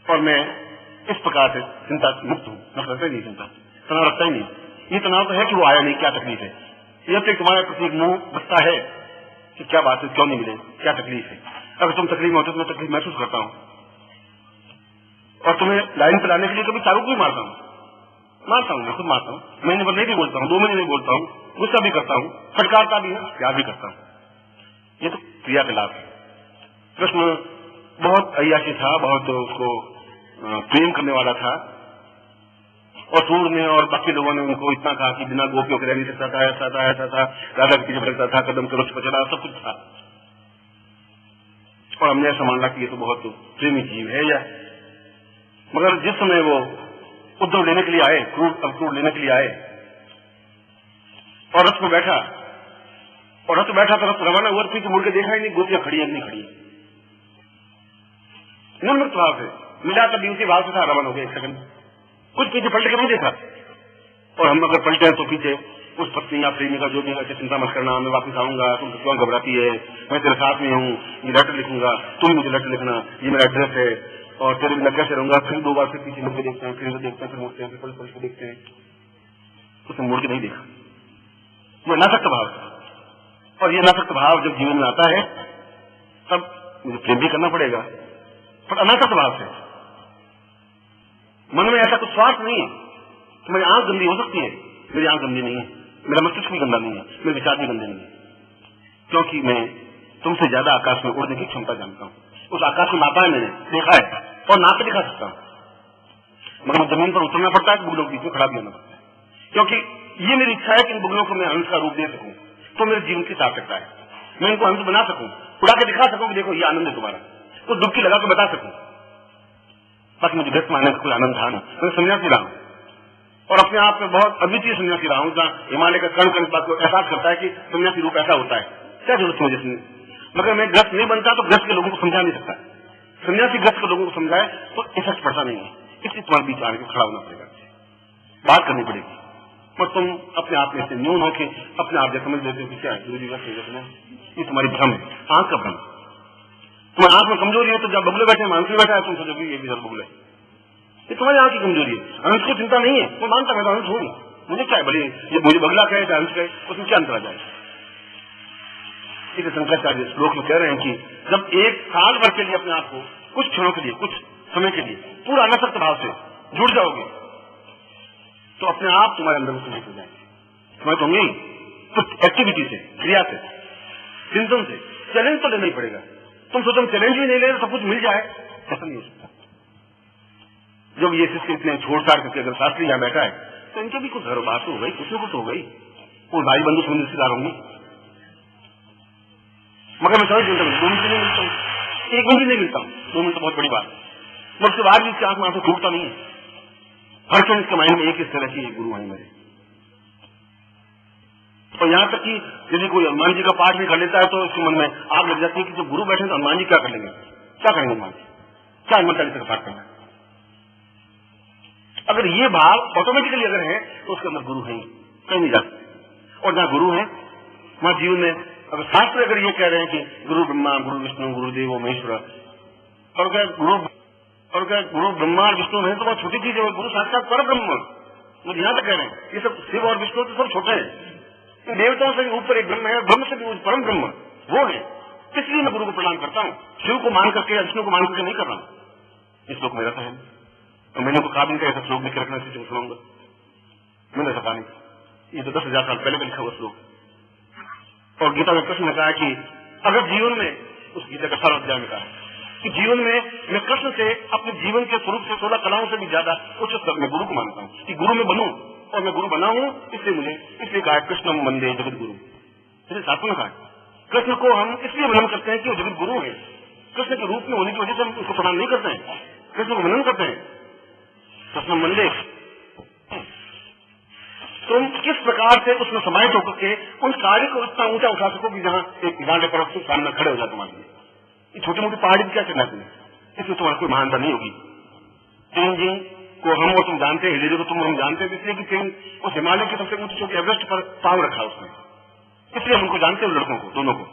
और मैं इस प्रकार से चिंता मुक्त हूँ, मैं करता ही नहीं चिंता, तनाव रखता ही नहीं। ये तनाव तो है कि वो आया नहीं, क्या तकलीफ है, यह तो तुम्हारे प्रति एक मुंह बचता है कि क्या बात है, क्यों नहीं मिले, क्या तकलीफ है। अगर तुम तकलीफ में होते तो मैं तकलीफ महसूस करता हूँ, और तुम्हें लाइन पर लाने के लिए कभी चाबुक भी मारता हूँ, मैं खुद मारता हूँ, महीने भर नहीं भी बोलता हूँ, 2 महीने नहीं बोलता हूँ, गुस्सा भी करता हूँ, फटकारता भी है, प्यार भी करता हूँ। ये तो क्रिया के लाभ है। कृष्ण बहुत अय्याशी था, बहुत उसको प्रेम करने वाला था, और सूर ने और बाकी लोगों ने उनको इतना कहा कि बिना गोपियों के रह नहीं सकता था, ऐसा था, ऐसा था, राधा के पीछे भटकता था, कदम से रुक्ष पर चला, सब कुछ था। और हमने ऐसा मान ला कि ये तो बहुत प्रेमी जीव है या, मगर जिस समय वो उद्धव लेने के लिए आए, क्रूर लेने के लिए आए, और रथ में बैठा, और रथ बैठा तो रथ रवाना हुआ, पीछे मुड़ के देखा ही नहीं गोपियां खड़ी है नहीं खड़ी, निर्मृत भाव से मिला, तभी उसी भाव से था, रवाना हो गया 1 सेकंड, कुछ पीछे पलट के नहीं देखा। और हम अगर पलटे हैं तो पीछे उस पत्नी या प्रेमी का जो भी है, चिंता मत करना, मैं वापस आऊंगा, तुम क्यों घबराती है, मैं तेरे साथ में हूँ, ये लेटर लिखूंगा, तुम मुझे लेटर लिखना, ये मेरा एड्रेस है, और तेरे बिना कैसे रहूंगा। फिर 2 बार फिर पीछे मुड़ के देखते हैं, फिर देखते हैं, फिर मुड़ते हैं, फिर पलट पलट के देखते हैं, उसने मुड़ के नहीं देखा। ये अनासक्त भाव है, और ये अनासक्त भाव जब जीवन में आता है तब मुझे प्रेम भी करना पड़ेगा, पर अनासक्त भाव से। मन में ऐसा कुछ स्वार्थ नहीं है कि मेरी आंख गंदी हो सकती है, मेरी आंख गंदी नहीं है, मेरा मस्तिष्क भी गंदा नहीं है, मेरे विचार भी गंदे नहीं है, क्योंकि मैं तुमसे ज्यादा आकाश में उड़ने की क्षमता जानता हूँ। उस आकाश में नापा है, मैंने देखा है और नाप के दिखा सकता हूँ, मगर जमीन पर उतरना पड़ता है, बुगलों के बीच में खड़ा भी होना पड़ता है, क्योंकि ये मेरी इच्छा है कि इन बुगलों को मैं हंस का रूप दे सकूं। तो मेरे जीवन की सार्थकता है, मैं इनको हंस बना सकूं, उड़ा के दिखा सकूं कि देखो ये आनंद है तुम्हारा, तो डुबकी लगा के बता सकूं। बाकी मुझे व्यक्त मानने का कोई आनंद था नहीं। मैं सन्यासी रहा हूं और अपने आप में बहुत अद्वितीय सन्यासी रहा हूं, जहां हिमालय का कण कण बात को एहसास करता है कि सन्यासी रूप ऐसा होता है, क्या जरूरत है मुझे। मगर मैं ग्रस्त नहीं बनता तो ग्रस्त के लोगों को समझा नहीं सकता। सन्यासी ग्रस्त के लोगों को समझाए तो इफेक्ट पड़ता नहीं है, इसलिए तुम्हारे बीच आने को खड़ा होना पड़ेगा, बात करनी पड़ेगी। पर तुम अपने आप में से न्यून होके अपने आप जैसे समझ लेते हो कि क्या है गुरु जी का ये तुम्हारी भ्रम है, आंख का भ्रम। तुम्हारी आंख में कमजोरी है तो जब बगले बैठे मानसी बैठा है तुम सोचोगे ये भी सर बगले, ये तुम्हारी आंख की कमजोरी है। अंश को चिंता नहीं है, वो मानता मैं तो अंश हूं, मुझे क्या है, भले ये मुझे बगला कहे चाहे अंश कहे, उसमें क्या अंतर आ जाए। इसे शंकराचार्य श्लोक में कह रहे हैं कि जब 1 साल भर के लिए अपने आप को कुछ क्षणों के लिए, कुछ समय के लिए पूरा अनासक्त भाव से जुड़ जाओगे तो अपने आप तुम्हारे अंदर में हो जाएंगे। तुम्हें तो होंगे कुछ एक्टिविटी से, क्रिया से, चिंतन से। चैलेंज तो लेना ही पड़ेगा। तुम सोचो चैलेंज भी नहीं ले सब कुछ मिल जाए, ऐसा नहीं हो सकता। जब ये शिष्य इतने छोड़-छाड़ करके अगर शास्त्री यहां बैठा है तो इनके भी कुछ घर बात हो गई, कुछ न कुछ हो गई, वो भाई बंधु समझ रिश्तेदार होंगे। मगर मैं समझ मिलता हूँ 2 मिनट नहीं मिलता हूँ, 1 मिनट नहीं मिलता हूँ, 2 मिनट तो बहुत बड़ी बात है। मगर उसके बाद भी इसके आंख में आंसू टूटता नहीं है। हर क्षण इसके माइंड में एक इस तरह की गुरु है मेरे। और यहां तक कि यदि कोई हनुमान जी का पाठ भी कर लेता है तो इसके मन में आग लग जाती है कि जब गुरु बैठे तो हनुमान जी क्या कर लेंगे, क्या करेंगे हनुमान जी, क्या हनुमान चालीसा का पाठ करना है। अगर ये भाव ऑटोमेटिकली अगर है तो उसके अंदर गुरु है, कहीं नहीं जा सकते। और जहां गुरु है वहां जीवन में अगर शास्त्र अगर ये कह रहे हैं कि गुरु ब्रह्मा, गुरु विष्णु, गुरुदेव महेश्वर, और क्या गुरु ब्रह्मा और विष्णु है तो बहुत छोटी चीज है, गुरु साक्षात पर ब्रह्म। वो यहां तक कह रहे हैं, ये सब शिव और विष्णु तो सब छोटे हैं, देवताओं से भी ऊपर एक ब्रह्म है, ब्रह्म से भी परम ब्रह्म वो है। इसलिए मैं गुरु को प्रणाम करता हूँ, शिव को मान करके विष्णु को मान करके नहीं कर रहा हूँ। इस श्लोक मेरा तो है, तो मैंने को कहा भी ऐसा श्लोक लिख रखना चाहिए, सुनाऊंगा मैंने ऐसा कहा नहीं, ये तो 10,000 साल पहले का लिखा हुआ श्लोक। और गीता में कृष्ण ने कहा कि अगर जीवन में, उस गीता का 18 अध्याय में कहा कि जीवन में मैं कृष्ण से अपने जीवन के स्वरूप से 16 कलाओं से भी ज्यादा उच्च स्तर में गुरु को मानता हूँ कि गुरु में बनूं, और मैं गुरु बना हूं इसलिए कहा कृष्ण वंदे जगत गुरु। जैसे शास्त्र में कहा कृष्ण को हम इसलिए वर्णन करते हैं कि वो जगत गुरु है। कृष्ण के रूप में होने की वजह से हम उसको प्रणाम नहीं करते हैं, कृष्ण को वर्णन करते हैं कृष्ण वंदे। तुम किस प्रकार से उसमें समाहित होकर के उन कार्य को इतना ऊंचा उठा सको कि जहां एक हिमालय पर्वत के सामने खड़े हो जाए तुम्हारे लिए। ये छोटी मोटी पहाड़ी क्या करना तुम्हें, इसमें तुम्हारी कोई महानता नहीं होगी। तेन जी को हम और तुम जानते हैं, हिलेरी को तुम हम जानते हैं, इसलिए कि तेन उस हिमालय की सबसे ऊंची चोटी एवरेस्ट पर पांव रखा उसने, इसलिए हम उनको जानते हैं, लड़कों को, दोनों को।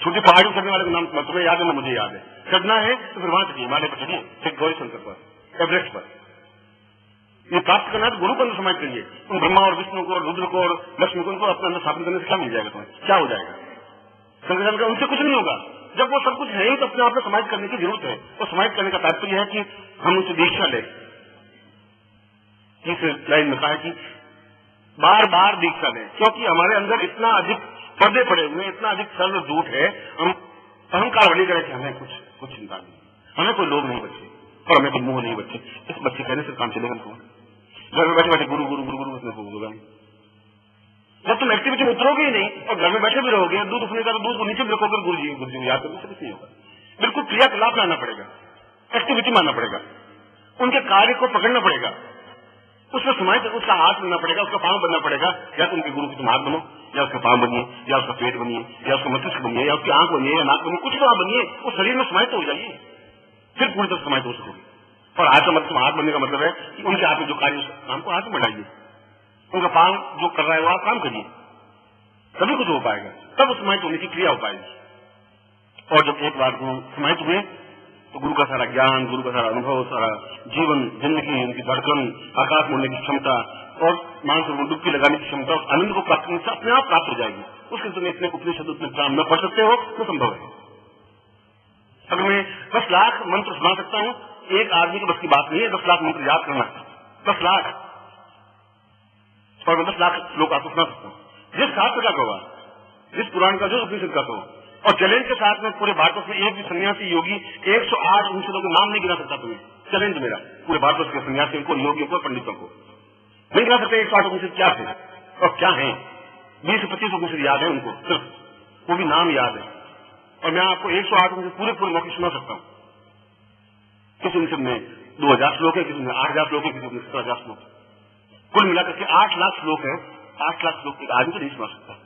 छोटी पहाड़ी चढ़ने वाले का नाम तुम्हें याद है ना, मुझे याद है। चढ़ना है तो फिर वहां चढ़िए, हिमालय पर चढ़िए, फिर गौरी शंकर पर, एवरेस्ट पर। ये प्राप्त करना है तो गुरु को अंदर समाहित करिए। तुम ब्रह्मा और विष्णु को और रुद्र को और लक्ष्मी को उनको अपने अंदर स्थापित करने से क्या मिल जाएगा तुम्हें, क्या हो जाएगा। शंकराचार्य का उनसे कुछ नहीं होगा, जब वो सब कुछ है ही तो अपने आप में समाहित करने की जरूरत है। और समाहित करने का तात्पर्य है कि हम उनसे दीक्षा लें। इस लाइन में कहा है कि बार बार दीक्षा लें, क्योंकि हमारे अंदर इतना अधिक पर्दे पड़े हुए, इतना अधिक सर्व झूठ है, हम अहंकार वाली करें कि हमें कुछ चिंता नहीं, हमें कोई लोग नहीं बच्चे और हमें कोई मोह नहीं बच्चे। इस बच्चे कहने से काम चलेगा तो घर में बैठे बैठे गुरु गुरु गुरु गुरु होगा। जब तुम एक्टिविटी में उतरोगे ही नहीं और घर में बैठे भी रहोगे, दूध उठने का तो दूध को नीचे भी रखोगे, गुरु जी याद करो, कुछ नहीं होगा। बिल्कुल क्रियाकलाप लाना पड़ेगा, एक्टिविटी मानना पड़ेगा, उनके कार्य को पकड़ना पड़ेगा, उसमें समाहित उसका हाथ बनना पड़ेगा, उसका पांव बनना पड़ेगा। या तो उनके गुरु की तुम हाथ बनो, या उसका पांव बनिए, या उसका पेट बनिए, या उसका मस्तिष्क बनिए, या उसकी आंख बनिए, या नाक बनिए, कुछ तो आप बनिए, उस शरीर में समाहित हो जाइए, फिर पूरी तरह समाहित हो सकोगे। और हाथ का मतलब हाथ बनने का मतलब है कि उनके हाथ में जो कार्य काम को हाथ में बढ़ाइए, उनका पालन जो कर रहा है वो आप काम करिए, तभी कुछ हो पाएगा, तब उस समाहित होने की क्रिया हो पाएगी। और जब एक बार गुरु समाहित हुए तो गुरु का सारा ज्ञान, गुरु का सारा अनुभव, सारा जीवन, जिंदगी, उनकी धड़कन, आकाश मोड़ने की क्षमता और मानसिक में डुबकी लगाने की क्षमता, उस आनंद को प्राप्त करने से अपने आप प्राप्त हो जाएगी। उसके तुम इतने उपनिषद उतने प्राण न पढ़ सकते हो तो संभव है। अगर मैं 10 लाख मंत्र सुना सकता हूँ, एक आदमी की बस की बात नहीं है 10 लाख मंत्र याद करना, 10 लाख, और मैं 10 लाख श्लोक आपको सुना सकता हूँ, जिस शास्त्र का कहो, जिस पुराण का, जो उपनिषद का कहो। और चैलेंज के साथ में पूरे भारत में एक भी सन्यासी योगी 108 उपनिषदों के नाम नहीं गिना सकता तुम्हें, चैलेंज मेरा पूरे भारत के सन्यासियों को, योगियों को, पंडितों को नहीं गिना सकते 108 उपनिषद क्या थे और क्या है। 20 से 25 उपनिषद याद है उनको, सिर्फ वो भी नाम याद है। और मैं आपको 108 उपनिषद पूरे पूरे मौके सुना सकता हूँ। किसी उपनिषद में 2000 श्लोक है, किसी में 8000 श्लोक है, किसी में 17,000 श्लोक है, कुल मिलाकर के 8 लाख श्लोक है। 8 लाख श्लोक एक आदमी को नहीं सुना सकता,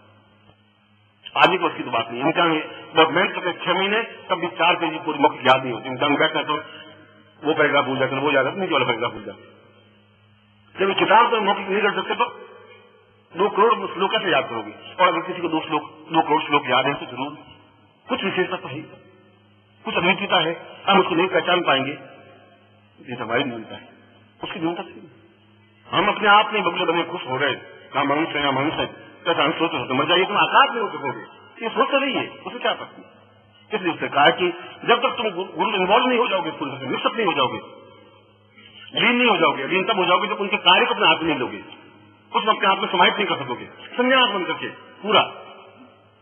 आदमी को उसकी तो बात नहीं। इम्तिहान बहुत मेहनत करते 6 महीने, तब भी 4 पेज पूरी मौके याद नहीं होती। इम्तिहान बैठना तो वो पैराग्राफ भूल जाकर वो याद आता नहीं, वाला पैराग्राफ भूल जाता। जब किताब तो मौके नहीं कर सकते तो 2 करोड़ श्लोक कैसे याद करोगे। और अगर किसी को 2 करोड़ श्लोक याद है तो जरूर कुछ विशेषता तो है, कुछ अद्वितीयता है, हम उसको नहीं पहचान पाएंगे, ये हमारी न्यूनता है, उसकी न्यूनता थी। हम अपने आप में बगले बने खुश हो रहे, कहा मनुष्य है, मनुष्य है, कैसा हम सोच होते मर जाइए, तुम आकाश में हो सकोगे, ये सोच रही है, उसे क्या पता। इसलिए उसने कहा कि जब तक तुम गुरु इन्वॉल्व नहीं हो जाओगे, मिक्सअप नहीं हो जाओगे, लीन नहीं हो जाओगे, लीन तब हो जाओगे जब उनके कार्य को अपने हाथ में नहीं लोगे, उस वक्त आप में समाहित नहीं कर सकोगे। संन्यास बन करके पूरा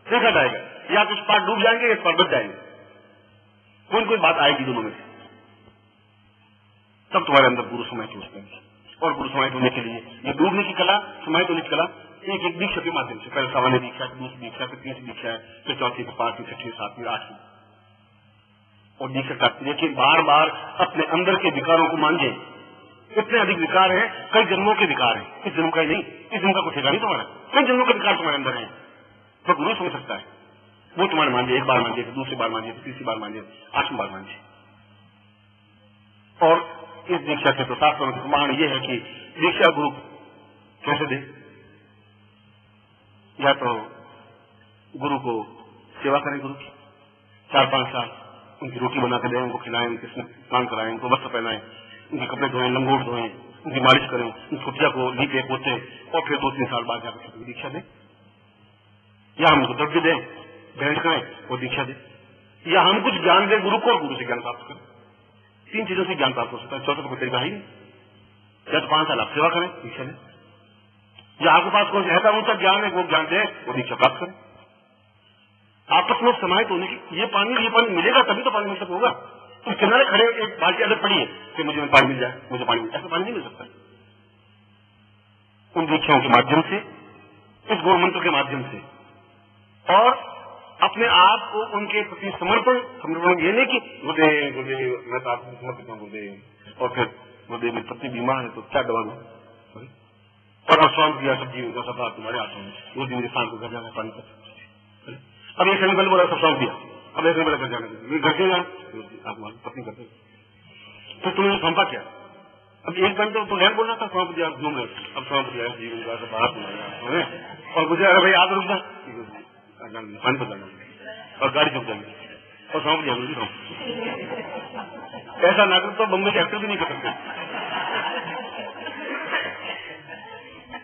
देखा जाएगा, या तो इस पार डूब जाएंगे, इस पार बच जाएंगे, कोई कोई बात आएगी दोनों में, तब तुम्हारे अंदर गुरु समाहित हो सकेंगे। और गुरु समाहित होने के लिए ये डूबने की कला, समाहित होने की कला एक दीक्षा के माध्यम से, पहले सामान्य दीक्षा, दूसरी दीक्षा, फिर तीसरी दीक्षा है, फिर चौथी, फिर 5वीं, 6वीं, 7वीं, 8वीं, और दीक्षा करती है। लेकिन बार बार अपने अंदर के विकारों को मांझे, इतने अधिक विकार है, कई जन्मों के विकार है, इस जन्म का ही नहीं, इस जन्म का कुछ नहीं तुम्हारा, कई जन्मों के विकार तुम्हारे अंदर है, तो गुरु समझ सकता है। वो तुम्हारे मांझे, एक बार मांझे, दूसरी बार मांझे, तीसरी बार मांझे, 8वीं बार मांझे। और इस दीक्षा के प्रसाद का प्रमाण यह है कि दीक्षा गुरु कैसे दे, या तो गुरु को सेवा करें, गुरु की 4-5 साल उनकी रोटी बनाकर दें, उनको खिलाएं, उनके स्नान कराएं, उनको वस्त्र पहनाएं, उनके कपड़े धोएं, लंगोट धोएं, उनकी मालिश करें, उनकी कुटिया को लीपे पोते, और फिर 2-3 साल बाद जाकर दीक्षा दें। या हम उनको द्रव्य दें, भेंट करें और दीक्षा दें, या हम कुछ ज्ञान दें गुरु को और गुरु से ज्ञान प्राप्त करें। 3 चीजों से ज्ञान प्राप्त हो सकता है, चौथा कोई तरीका ही नहीं। या तो 5 साल आप सेवा करें, दीक्षा दें, या आपके पास कोई ऐसा ऊंचा ज्ञान है वो ज्ञान दे, वो दीक्षा प्राप्त करें। आपस में समाहित होने की, ये पानी मिलेगा तभी तो पानी मिल सकता होगा। तुम किनारे खड़े एक बाल्टी अलग पड़ी है कि मुझे पानी मिल जाए, मुझे पानी मिल जाए, ऐसा पानी नहीं मिल सकता। उन दीक्षाओं के माध्यम से, इस गुरु मंत्र के माध्यम से, और अपने आप को उनके प्रति समर्पण ये नहीं कि गुरुदेव मैं तो आपको समर्पित हूँ गुरुदेव, और फिर गुरुदेव मेरी पत्नी बीमार है तो क्या दवा दूं, और अब स्वाम किया सब्जी सब तुम्हारे हाथों में, वो दिन मेरे शाम को घर जाना पानी कर। अब एक समय पहले बोला सब सौंप दिया, अब एक बोला घर जाना, घर क्यों जाना, आप पत्नी करते, तो तुमने सौंपा क्या। अब एक घंटे तो लैंड बोलना था, सौंप दिया, घूम रहे, अब सौंप दिया जीवन का सब बाहर, और मुझे अरे भाई आप रुक जा, पानी पर जाना और गाड़ी चुक जाएंगे, और सौंप दिया मुझे सौंप। ऐसा नाटक तो बम्बई के एक्टर भी नहीं कर सकते।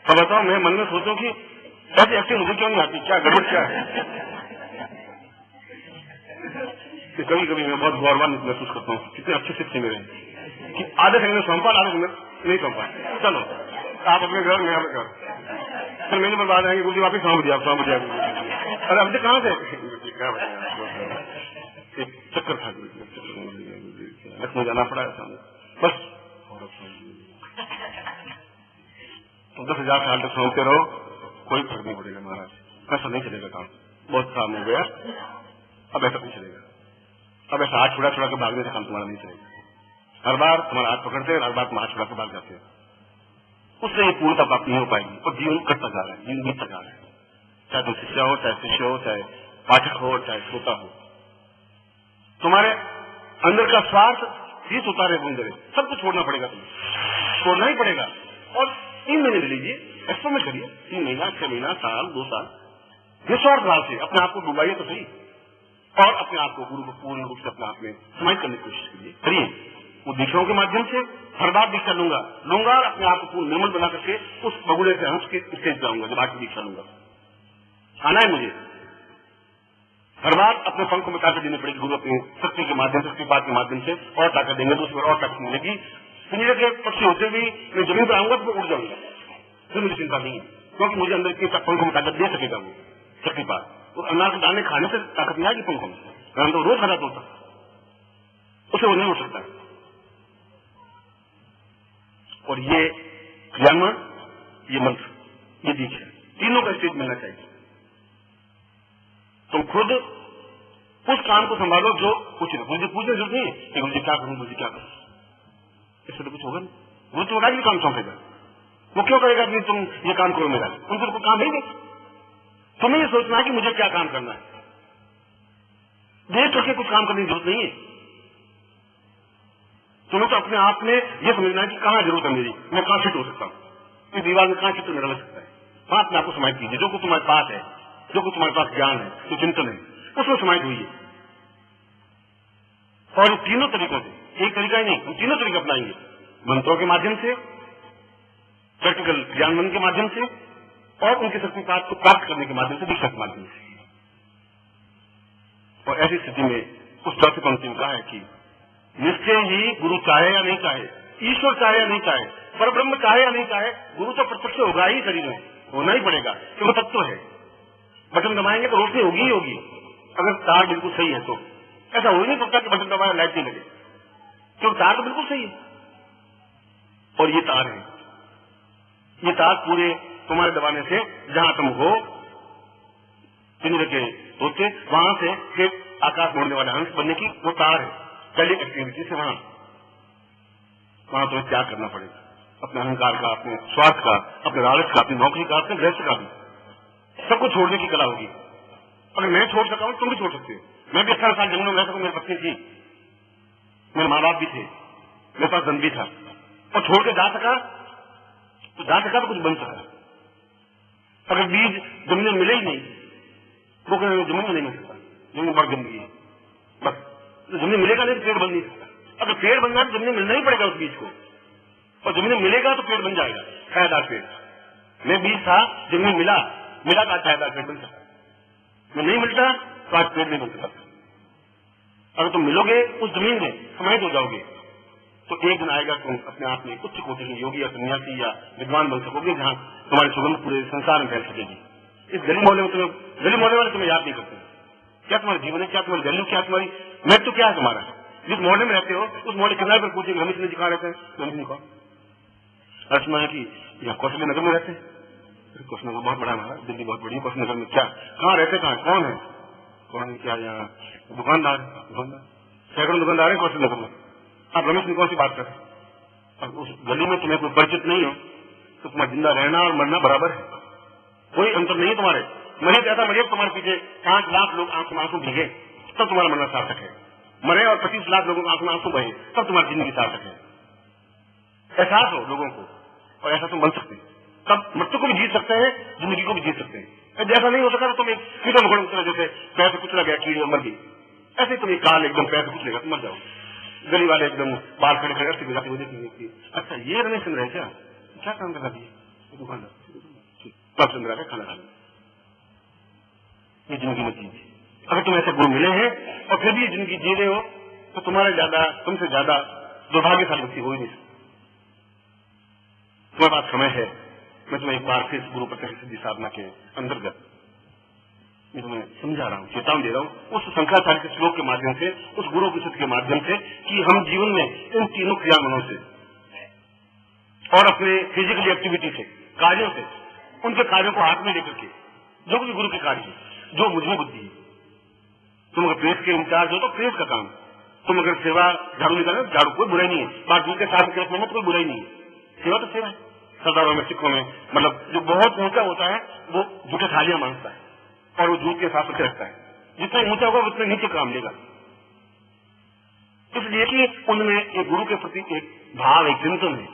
तो बताओ, मैं मन में सोचूं कि ऐसी एक्टिंग मुझे क्यों नहीं आती, क्या गड़बड़ क्या है। कि कभी कभी मैं बहुत गौरवान्वित महसूस करता हूँ, कितने अच्छे शिक्षक मेरे हैं कि आधे घंटे में सौंपा, आधे घंटे नहीं सौंपा, चलो आप अपने घर, मैं अपने घर, फिर मैंने बर्बाद आएंगे, गुरुजी वापिस सौंप दिया, सौंप दिया। अरे अब कहाँ से चक्कर था, लखनऊ जाना पड़ा बस, तो 10,000 साल तक सौंपते रहो, कोई फर्क नहीं पड़ेगा महाराज, ऐसा नहीं चलेगा काम, बहुत काम हो गया, अब ऐसा नहीं चलेगा। अब ऐसा हाथ छुड़ा के भागने से काम तुम्हारा नहीं चलेगा। हर बार तुम्हारा हाथ पकड़ते हैं, हर बार तुम हाथ छुड़ा के भाग जाते हो, उससे ये पूर्णता प्राप्त नहीं हो पाएगी, और जीवन कटता जा रहा है, जीवन बीतता जा रहा है, चाहे तुम शिष्य हो, चाहे शिष्य हो, चाहे पाठक हो, चाहे श्रोता हो, तुम्हारे अंदर का स्वार्थ शीश उतारे बंदरे, सब कुछ छोड़ना पड़ेगा, तुम्हें छोड़ना ही पड़ेगा। और 3 महीने ले लीजिए, एक्सपेरिमेंट करिए, 3 महीना, 6 महीना, साल, 2 साल, निस्वार्थ भाव से अपने आप को डुबाइए तो सही, और अपने आप को गुरु को पूर्ण रूप से अपने आप में समाहित करने की कोशिश करिए। वो दीक्षाओं के माध्यम से हर बार दीक्षा लूंगा और अपने आप को पूर्ण निर्मल बना करके उस बगुड़े से हंस के स्टेज पे आऊंगा जब आके दीक्षा लूंगा। आना है मुझे, हर बार अपने पंख में ताकत देनी पड़ेगी। गुरु अपनी शक्ति के माध्यम से, शक्तिपात के माध्यम से और ताकत देंगे तो उसमें और ताकत मिलेगी। पिंजरे के पक्षी होते भी मैं जमीन पर आऊंगा तो मैं उड़ जाऊंगा, फिर मुझे चिंता नहीं है, क्योंकि मुझे अंदर इतनी पंखों में ताकत दे सकेगा वो शक्तिपात। और अनार के दाने खाने से ताकत नहीं आएगी पंखों में, मैं तो रोज खाता होता, उसे वो नहीं उठ सकता। और ये क्रियान्वयन, ये मंत्र, ये दीक्षा, तीनों का स्टेज मिलना चाहिए। तुम खुद उस काम को संभालो जो कुछ नहीं, मुझे पूछने जरूरत नहीं है कि मुझे क्या करूं, मुझे क्या करूं, इससे तो कुछ होगा नहीं। वो तो भी काम सौंपेगा, वो क्यों करेगा कि तुम ये काम करो मेरा, उनसे तो काम नहीं। तुम्हें ये सोचना है कि मुझे क्या काम करना है, देख करके कुछ काम करने की जरूरत नहीं है। तुम्हें तो अपने आप में ये समझना है कि कहाँ जरूरत है मेरी, मैं कहाँ फिट हो सकता हूँ, इस दीवार में कहाँ चित्र मेरा लग सकता है। वहां अपने आपको समाहित कीजिए, जो कुछ तुम्हारे पास है, जो कुछ तुम्हारे पास ज्ञान है, जो चिंतन है, उसमें समाहित हुई है। और इन तीनों तरीकों से, एक तरीका ही नहीं, हम तीनों तरीके अपनाएंगे, मंत्रों के माध्यम से, प्रैक्टिकल ज्ञान के माध्यम से, और उनके शक्तिपात को प्राप्त करने के माध्यम से, दीक्षा के माध्यम से। और ऐसी स्थिति में उस चौथी पंक्ति में कहा है कि निश्चय ही गुरु चाहे या नहीं चाहे, ईश्वर चाहे या नहीं चाहे, परब्रह्म चाहे या नहीं चाहे, गुरु तो प्रत्यक्ष होगा ही, शरीर में होना ही पड़ेगा, क्योंकि तत्व है। बटन दबाएंगे तो रोशनी होगी ही होगी, अगर तार बिल्कुल सही है तो। ऐसा हो ही नहीं सकता कि बटन दबाया लाइट नहीं लगे, क्योंकि तार तो बिल्कुल सही है। और ये तार है, ये तार पूरे तुम्हारे दबाने से जहां तुम हो, पिंजरे के होते वहां से फिर आकाश मोड़ने वाले हंस बनने की वो तार है। पहले एक्टिविटी से वहां तुम्हें त्याग करना पड़ेगा, अपने अहंकार का, अपने स्वार्थ का, अपने लालच का, अपनी नौकरी का, अपने गृहस्थ का भी, सबको छोड़ने की कला होगी। अगर मैं छोड़ सका हूं तुम भी छोड़ सकते हो। मैं भी 18 साल जंगलों में रह सका, मेरी पत्नी थी, मेरे माँ बाप भी थे, मेरे पास धन भी था, और छोड़ के जा सका तो कुछ बन सका। अगर बीज जमीन में मिले ही नहीं, वो जमीन में नहीं मिल सकता, जमीन बड़ गंदगी है, बस जमीन मिलेगा नहीं तो पेड़ बन नहीं सकता। अगर पेड़ बन जाए तो जमीन मिलना ही पड़ेगा उस बीज को, और जमीन मिलेगा तो पेड़ बन जाएगा, छायादार पेड़। मैं बीज था, जमीन मिला तो छायादार पेड़ बन सकता, मैं नहीं मिलता तो आज पेड़ नहीं बन सकता। अगर तुम मिलोगे उस जमीन में, समाहित हो जाओगे, तो एक दिन आएगा तुम अपने आप में उच्च कोटि के योगी या सन्यासी या विद्वान बन सकोगे, जहां तुम्हारी सुगंध पूरे संसार में फैल सकेगी। इस गली मोहल्ले वाले तुम्हें याद नहीं करते, क्या तुम्हारा जीवन है, क्या तुम्हारी वैल्यू, क्या तुम्हारी महत्व, क्या है तुम्हारा। जिस मोहल्ले में रहते हो उस मोहल्ले किनारे पर पूछेंगे रमेश जी कहाँ रहते हैं, रमेश जी कौन, सुना है कि यहाँ कौशल नगर में रहते हैं। कौशल नगर बहुत बड़ा हमारा, दिल्ली बहुत बड़ी, कौशल नगर में क्या, कहाँ रहते, कहाँ, कौन है, क्या यहाँ दुकानदार, सैकड़ों दुकानदार है कौशल नगर में। आप रमेश जी कौन सी बात करें, अब उस गली में तुम्हें कोई परिचित नहीं हो तो तुम्हारा जिंदा रहना और मरना बराबर है, कोई अंतर नहीं है तुम्हारे। मरे ज्यादा मरे, तुम्हारे पीछे 5 लाख लोग आंखों में आंसू भीगे तब तुम्हारा मरना सार्थक है, मरे और 25 लाख लोगों को आंखों में आंसू बहे तब तुम्हारी जिंदगी सार्थक है। एहसास हो लोगों को, और ऐसा तुम बन सकते हैं, तब मृत्यु को भी जीत सकते हैं, जिंदगी को भी जीत सकते हैं। जैसा नहीं हो सका तो तुम एक कीड़े मकोड़े की तरह, जैसे पैर से कुचला गया कीड़े मर गई, ऐसे तुम एक काल एकदम पैर से कुचलेगा तुम मर जाओ। गली वाले एकदम बाल खड़े खड़े ऐसे गिराते हुए देखेंगे, अच्छा ये रमेश चंद्र है क्या काम कर दिए, दुकानदार चंद्रा का खाना खाना, ये जिंदगी में जीत। अगर तुम ऐसे गुण मिले हैं और फिर भी जिंदगी जी रहे हो तो तुमसे ज्यादा दुर्भाग्यशाली व्यक्ति हो ही नहीं सकता। तुम्हारे पास समय है, मैं तुम्हें एक बार फिर गुरु प्रत्यक्ष सिद्धि साधना के अंतर्गत मैं तुम्हें समझा रहा हूँ, चेतावनी दे रहा हूँ उस शंकराचार्य के श्लोक के माध्यम से, उस गुरु उपनिषद के माध्यम से, कि हम जीवन में इन तीनों क्रियामनों से और अपने फिजिकल एक्टिविटी से, कार्यों से, उनके कार्यों को हाथ में लेकर के, जो कुछ गुरु के कार्य है, जो मुझमें बुद्धि है। तुम अगर प्रेस के इंचार्ज हो तो प्रेस का काम, तुम अगर सेवा झाड़ू निकालो झाड़ू, कोई बुराई नहीं है, बात के साथ में कोई बुराई नहीं है, सेवा तो सेवा है। सरदारों में, सिखों में, मतलब जो बहुत ऊंचा होता है वो झूठे थालियां मांगता है और वो झूठ के साथ रखे रखता है, जितना ऊंचा होगा उतना नीचे काम लेगा। इसलिए कि उनमें एक गुरु के प्रति एक भाव, एक चिंतन है,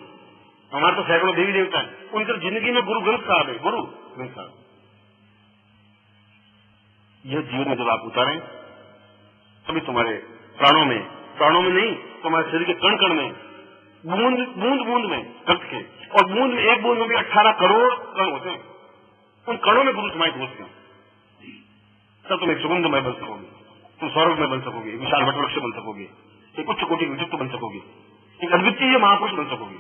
हमारे तो सैकड़ों देवी देवता है, उनकी जिंदगी में गुरु ग्रंथ साहब है, गुरु ग्रंथ साहब। यह जीवन में जब आप उतारें तभी तुम्हारे प्राणों में नहीं, तुम्हारे शरीर के कण कण में, बूंद बूंद बूंद में रक्त के, और बूंद में, एक बूंद में भी 18 करोड़ कण होते हैं, उन कणों में गुरु समाहित होते हैं। तब तुम एक सुगंधमय बन सकोगे, तुम सौरभ में बन सकोगे, एक विशाल वटवृक्ष बन सकोगे, एक उच्च कोटि व्यक्तित्व बन सकोगे, एक अद्वितीय महापुरुष बन सकोगे।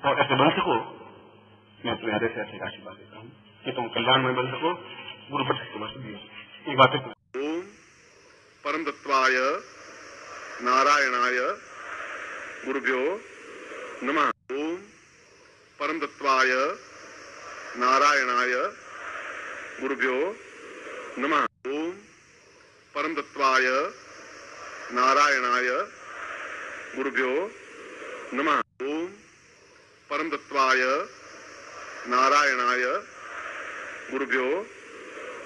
और ऐसे बन सको, मैं तुम्हें हृदय से ऐसे आशीर्वाद देता हूँ कि तुम कल्याणमय बन सको, गुरु पर तुम्हारे दिए। एक बात है, ओम परम तत्वाय नारायणाय गुरुभ्यो नमः। ओम परम तत्वाय नारायणाय गुरुभ्यो नमः। ओम परम तत्वाय नारायणाय गुरुभ्यो नमः। ओम परम तत्वाय नारायणाय गुरुभ्यो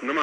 नमः।